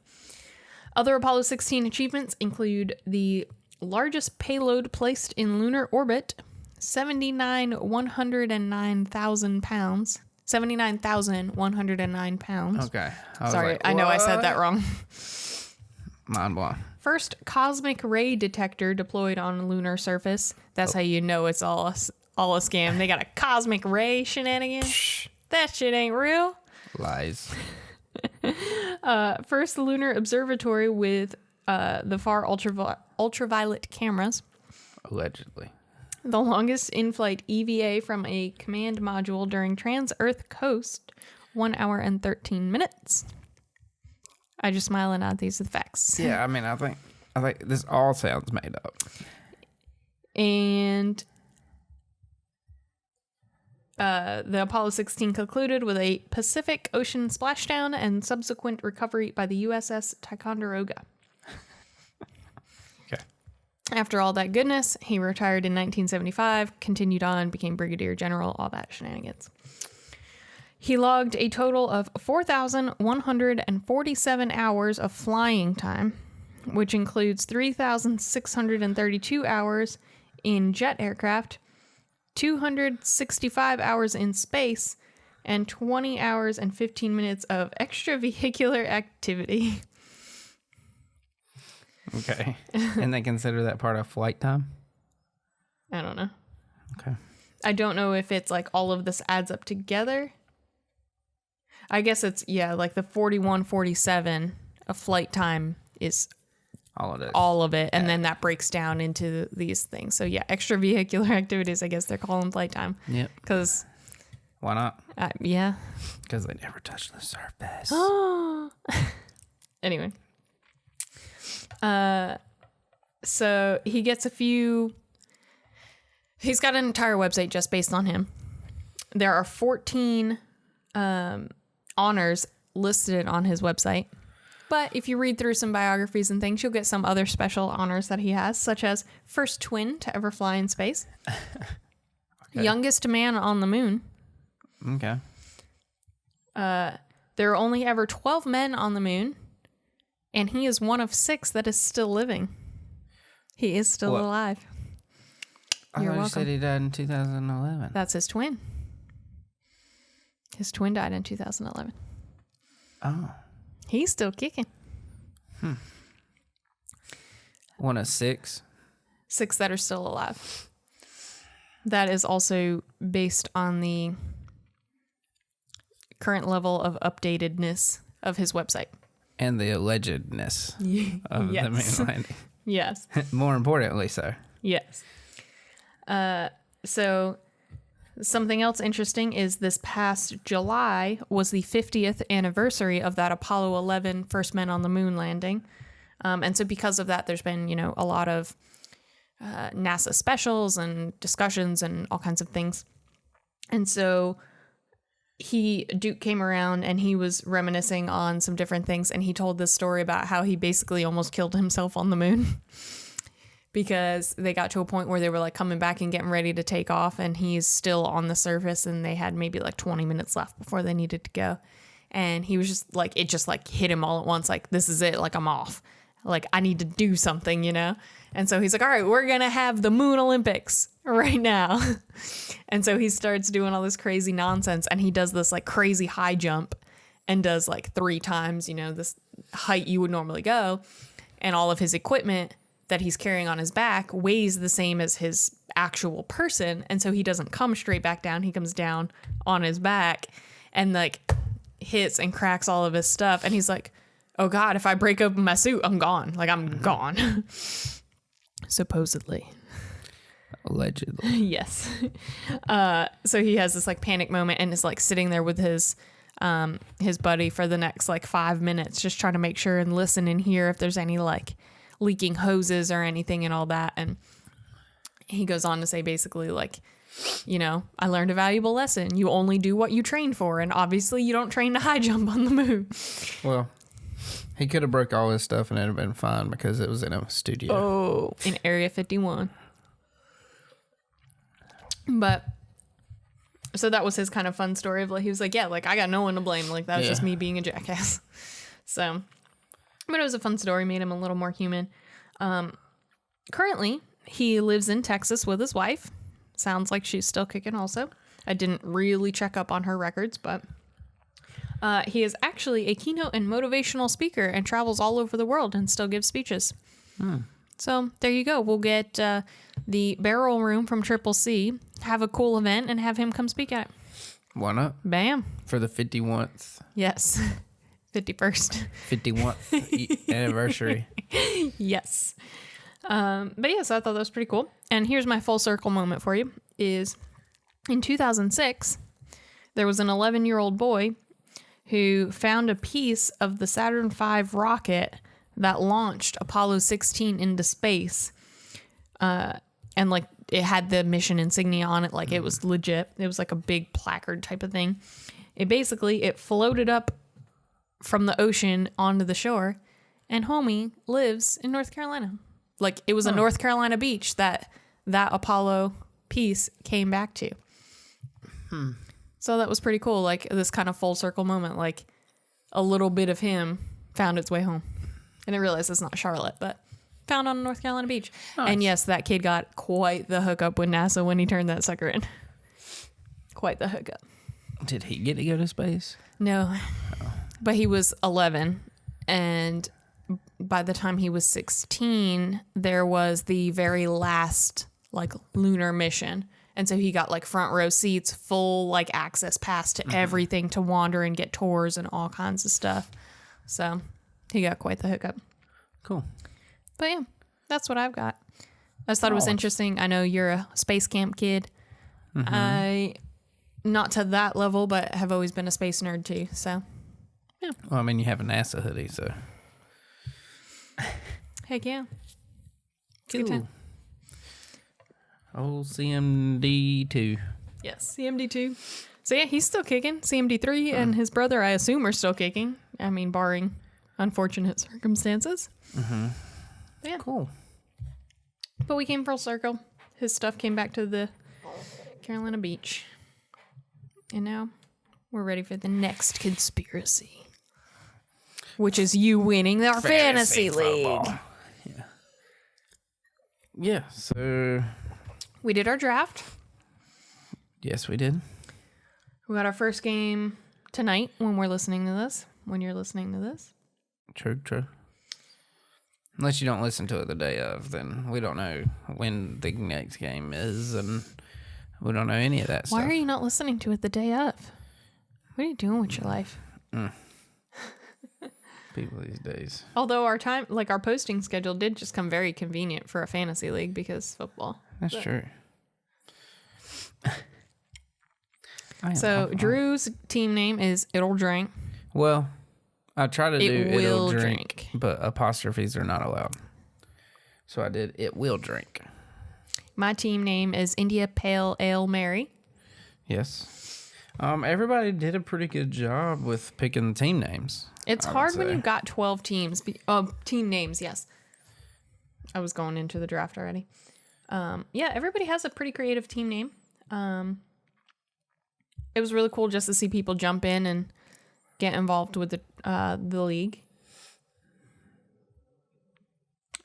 Other Apollo 16 achievements include the largest payload placed in lunar orbit, 79,109,000 pounds. 79,109 pounds. Okay. Sorry, I know I said that wrong. Mind blown. First cosmic ray detector deployed on a lunar surface. That's how you know it's all a scam. They got a cosmic ray shenanigan. That shit ain't real. Lies. First lunar observatory with the far ultraviolet cameras. Allegedly. The longest in-flight EVA from a command module during trans-Earth coast, 1 hour and 13 minutes. I just smile and nod. These are the facts. Yeah, I mean, I think this all sounds made up. And the Apollo 16 concluded with a Pacific Ocean splashdown and subsequent recovery by the USS Ticonderoga. Okay. After all that goodness, he retired in 1975, continued on, became brigadier general, all that shenanigans. He logged a total of 4,147 hours of flying time, which includes 3,632 hours in jet aircraft, 265 hours in space, and 20 hours and 15 minutes of extravehicular activity. Okay. And they consider that part of flight time? I don't know. Okay. I don't know if it's like all of this adds up together. I guess it's, like the 4147 of flight time is All of it. all of it. And then that breaks down into these things. So yeah, extravehicular activities, I guess they're calling flight time. Yep. Because... Why not? Yeah. Because they never touch the surface. Anyway. So he gets he's got an entire website just based on him. There are 14 honors listed on his website. But if you read through some biographies and things, you'll get some other special honors that he has, such as first twin to ever fly in space. Okay. Youngest man on the moon. Okay. There are only ever 12 men on the moon, and he is one of 6 that is still living. He is still alive. You're welcome. You said he died in 2011. That's his twin. His twin died in 2011. Oh. He's still kicking. One of 6? 6 that are still alive. That is also based on the current level of updatedness of his website. And the allegedness of the moon landing. Yes. More importantly, so. Yes. So something else interesting is this past July was the 50th anniversary of that Apollo 11 first men on the moon landing. And so because of that, there's been, a lot of NASA specials and discussions and all kinds of things. And so Duke came around and he was reminiscing on some different things, and he told this story about how he basically almost killed himself on the moon because they got to a point where they were like coming back and getting ready to take off, and he's still on the surface, and they had maybe like 20 minutes left before they needed to go. And he was just like, it just like hit him all at once. Like, this is it. Like, I'm off. Like, I need to do something, And so he's like, all right, we're going to have the Moon Olympics right now. And so he starts doing all this crazy nonsense, and he does this like crazy high jump and does like 3 times, this height you would normally go. And all of his equipment that he's carrying on his back weighs the same as his actual person. And so he doesn't come straight back down. He comes down on his back and like hits and cracks all of his stuff. And he's like, oh God, if I break open my suit, I'm gone. Like, I'm gone. Supposedly. Allegedly. Yes. So he has this like panic moment and is like sitting there with his buddy for the next like 5 minutes, just trying to make sure and listen and hear if there's any like leaking hoses or anything and all that. And he goes on to say basically like, I learned a valuable lesson. You only do what you train for. And obviously you don't train to high jump on the moon. Well, he could have broke all his stuff and it'd have been fine because it was in a studio. Oh, in Area 51. But so that was his kind of fun story of like, he was like, yeah, like I got no one to blame. Like that was just me being a jackass. So, but it was a fun story, made him a little more human. Currently he lives in Texas with his wife. Sounds like she's still kicking also. I didn't really check up on her records, but he is actually a keynote and motivational speaker and travels all over the world and still gives speeches. So there you go. We'll get the barrel room from Triple C, have a cool event, and have him come speak at it. Why not? Bam. For the 51st. Yes. 51st. 51st anniversary. Yes. But yeah, so I thought that was pretty cool. And here's my full circle moment for you is in 2006, there was an 11-year-old boy who found a piece of the Saturn V rocket that launched Apollo 16 into space. And like it had the mission insignia on it. Like it was legit. It was like a big placard type of thing. It floated up from the ocean onto the shore, and homie lives in North Carolina. Like it was a North Carolina beach that Apollo piece came back to. So that was pretty cool. Like this kind of full circle moment, like a little bit of him found its way home. And I realized it's not Charlotte, but found on a North Carolina beach. Nice. And yes, that kid got quite the hookup with NASA when he turned that sucker in. Quite the hookup. Did he get to go to space? No. But he was 11, and by the time he was 16, there was the very last like lunar mission. And so he got like front row seats, full like access pass to everything to wander and get tours and all kinds of stuff. So he got quite the hookup. Cool. But yeah, that's what I've got. I just thought it was interesting. I know you're a space camp kid. I, not to that level, but have always been a space nerd too. So, yeah. Well, I mean, you have a NASA hoodie, so. Heck yeah. Cool. Good time. Old CMD2. Yes, CMD2. So yeah, he's still kicking. CMD3 and his brother, I assume, are still kicking. I mean, barring unfortunate circumstances. But yeah. Cool. But we came full circle. His stuff came back to the Carolina beach. And now we're ready for the next conspiracy. Which is you winning our fantasy league. Yeah. Yeah, so. We did our draft. Yes, we did. We got our first game tonight when we're listening to this. When you're listening to this. True. Unless you don't listen to it the day of, then we don't know when the next game is, and we don't know any of that stuff. Why are you not listening to it the day of? What are you doing with your life? People these days. Although our time, like our posting schedule did just come very convenient for a fantasy league because football. That's true. So Drew's team name is It'll Drink. Well, I try to do Will It'll drink, Drink, but apostrophes are not allowed. So I did It Will Drink. My team name is India Pale Ale Mary. Yes. Everybody did a pretty good job with picking team names. It's hard when you've got 12 teams. Team names, yes. I was going into the draft already. Yeah, everybody has a pretty creative team name. It was really cool just to see people jump in and get involved with the league.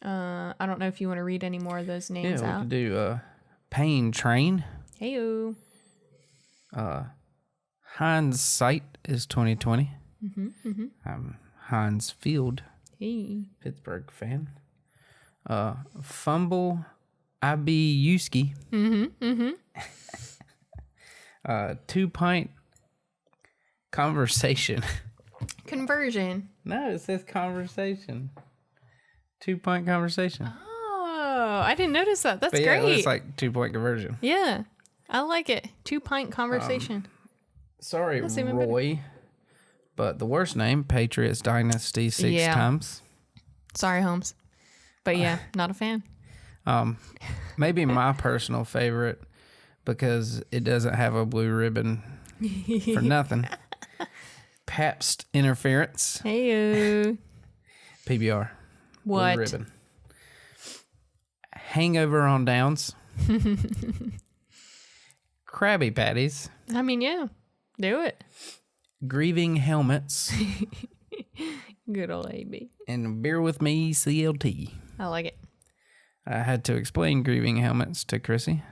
I don't know if you want to read any more of those names Yeah, we out. could do Pain Train. Heyo. Hindsight is 2020. Heinz Field, Hey. Pittsburgh fan. Fumble Ibiuski. 2-pint conversation. Conversion. No, it says conversation. 2-pint conversation. Oh, I didn't notice that. That's But yeah, great. it looks like 2-point conversion. Yeah, I like it. 2-pint conversation. Sorry, That's even better. Roy. But the worst name, Patriots Dynasty 6 times. Sorry, Holmes. But yeah, not a fan. Maybe my personal favorite because it doesn't have a blue ribbon for nothing. Pabst Interference. Heyo. PBR. What? Blue ribbon. Hangover on Downs. Krabby Patties. I mean, yeah. Do it. Grieving Helmets. Good old AB. And Beer With Me CLT. I like it. I had to explain Grieving Helmets to Chrissy.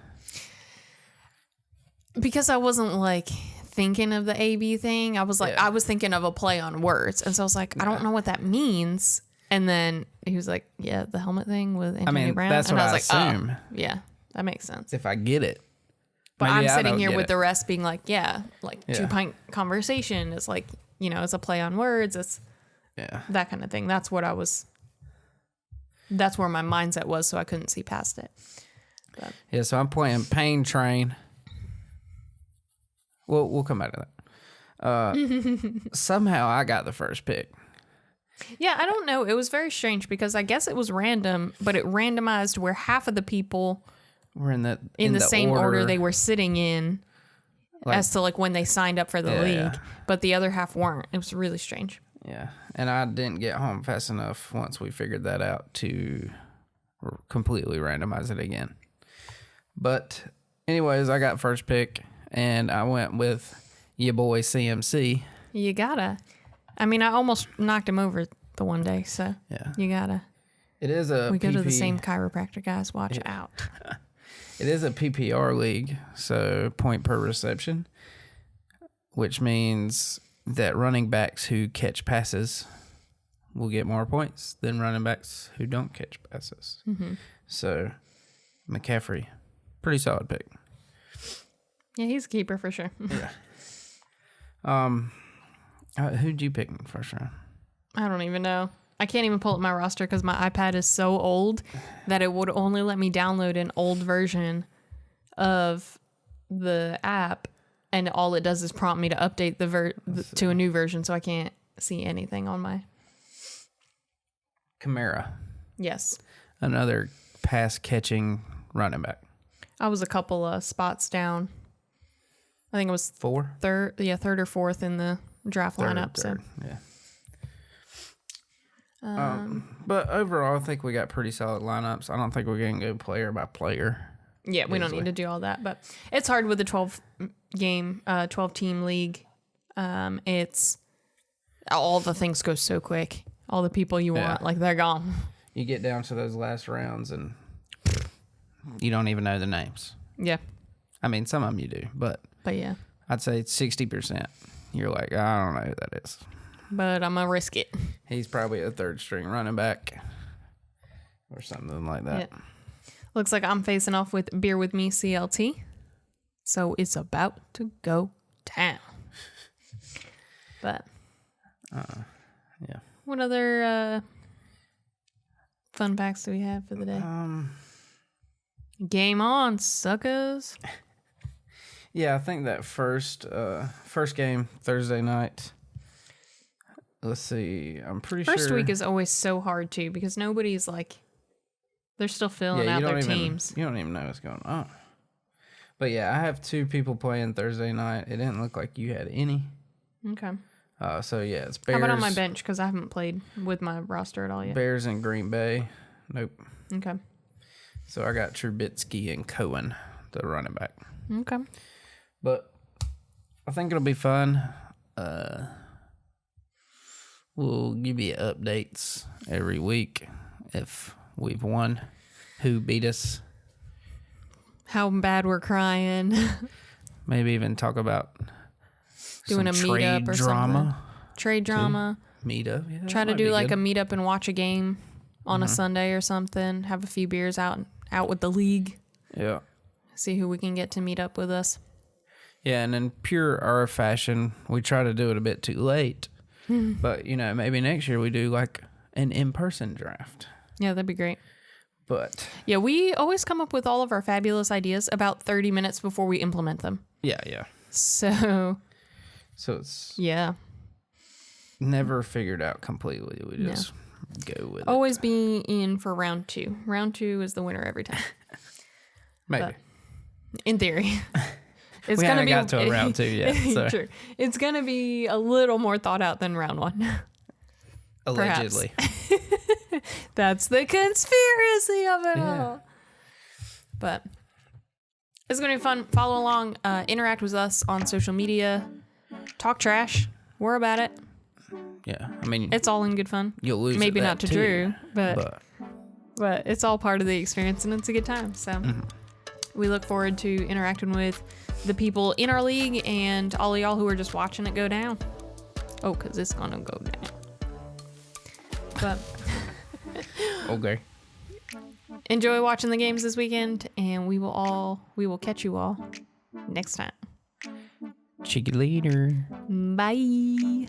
Because I wasn't like thinking of the AB thing. I was like, I was thinking of a play on words. And so I was like, I don't know what that means. And then he was like, yeah, the helmet thing with Antonio Brown. That's and what I was I like, assume. oh, yeah, that makes sense. If I get it. But Maybe I'm I sitting don't here get with it. the rest being like, yeah, like 2-pint conversation is like, you know, it's a play on words. It's that kind of thing. That's what that's where my mindset was. So I couldn't see past it. But. Yeah, so I'm playing Pain Train. We'll come back to that. Somehow I got the first pick. Yeah, I don't know. It was very strange because I guess it was random, but it randomized where half of the people We're in the same order they were sitting in Like- as to like when they signed up for the league, Yeah. but the other half weren't. It was really strange. Yeah, and I didn't get home fast enough once we figured that out to completely randomize it again. But anyways, I got first pick, and I went with your boy CMC. You gotta. I mean, I almost knocked him over the one day, so Yeah, you gotta. it is a We go to the PP same chiropractor, guys. Watch out. It is a PPR league, so point per reception, which means that running backs who catch passes will get more points than running backs who don't catch passes. So McCaffrey, pretty solid pick. Yeah, he's a keeper for sure. Yeah. Who'd you pick in the first round? I don't even know. I can't even pull up my roster because my iPad is so old that it would only let me download an old version of the app, and all it does is prompt me to update to a new version, so I can't see anything on my... Kamara. Yes. Another pass-catching running back. I was a couple of spots down. I think it was third or fourth in the draft lineup. Third, so yeah. But overall, I think we got pretty solid lineups. I don't think we're going to go player by player. Yeah, we don't need to do all that, but it's hard with the 12 team league. It's all the things go so quick. All the people you want, like, they're gone. You get down to those last rounds and you don't even know the names. Yeah. I mean, some of them you do, but yeah. I'd say 60%. You're like, I don't know who that is. But I'm going to risk it. He's probably a third string running back or something like that. Yeah. Looks like I'm facing off with Beer With Me CLT. So it's about to go down. But yeah. What other fun facts do we have for the day? Game on, suckers. Yeah, I think that first game, Thursday night. Let's see. I'm pretty sure. First week is always so hard, too, because nobody's like, they're still filling out their teams. You don't even know what's going on. But yeah, I have 2 people playing Thursday night. It didn't look like you had any. Okay. So yeah, it's Bears. How about on my bench? Because I haven't played with my roster at all yet. Bears and Green Bay. Nope. Okay. So I got Trubisky and Cohen, the running back. Okay. But I think it'll be fun. We'll give you updates every week if we've won, who beat us. How bad we're crying. Maybe even talk about doing a meetup or something. Trade drama. Meetup. Yeah, try to do like a meetup and watch a game on a Sunday or something. Have a few beers out with the league. Yeah. See who we can get to meet up with us. Yeah, and in pure our fashion, we try to do it a bit too late. But, maybe next year we do like an in-person draft. Yeah, that'd be great. But yeah, we always come up with all of our fabulous ideas about 30 minutes before we implement them. Yeah. So it's never figured out completely. We just go with it. Always be in for round 2. Round 2 is the winner every time. Maybe. But in theory. We haven't got to a round 2 yet. So. True. It's going to be a little more thought out than round 1. Allegedly. That's the conspiracy of it all. But it's going to be fun. Follow along. Interact with us on social media. Talk trash. We're about it. Yeah. I mean, it's all in good fun. You'll lose Maybe not to too, Drew, but it's all part of the experience, and it's a good time. So we look forward to interacting with the people in our league and all of y'all who are just watching it go down. Oh, because it's going to go down. But okay. Enjoy watching the games this weekend, and we will catch you all next time. Cheeky later. Bye.